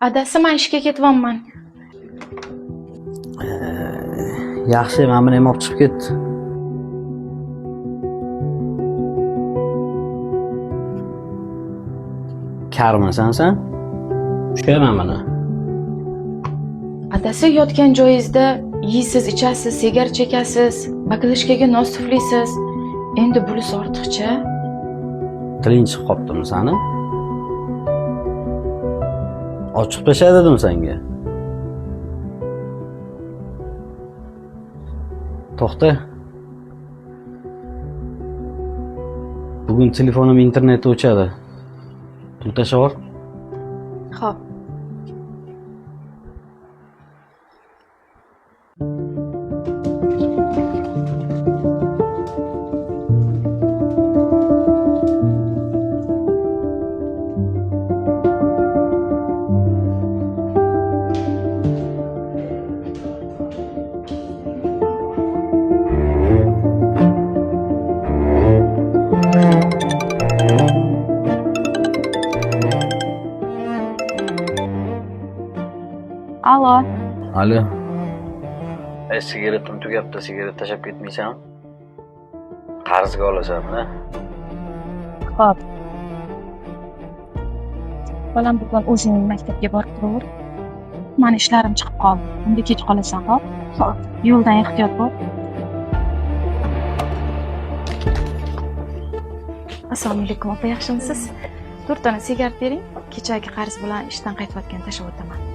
Adasi, men ishga ketyapman. Yaxshi, men buni ham olib chiqib ket. Karmisan sen? Tushaman buni. Adasi, yotgan joyingizda yeysiz, ichasiz, sigaret chekasiz, baklishkaga nos tuflisiz. Endi bunisi ortiqcha. Tiling chiqib qoptimi sani? Ochiq tashlay dedim senga. To'xta. Bugun telefonim internetda o'chadi. Pul tashlab ol. Xo'p. Alo. Alo. Sigaretim tugabdi, sigaret tashlab ketmaysan? Qarzga olasan-da. Xo'p. Bolam bugun o'zing maktabga borib tur. Meni ishlarim chiqib qoldi. Endi kech qolasan, xo'p? Xo'p. Yo'ldan ehtiyot bo'l. Assalomu alaykum, opa, yaxshimisiz? 4 dona sigaret bering. Kechagi qarz bilan ishdan qaytayotgan tashlab o'taman.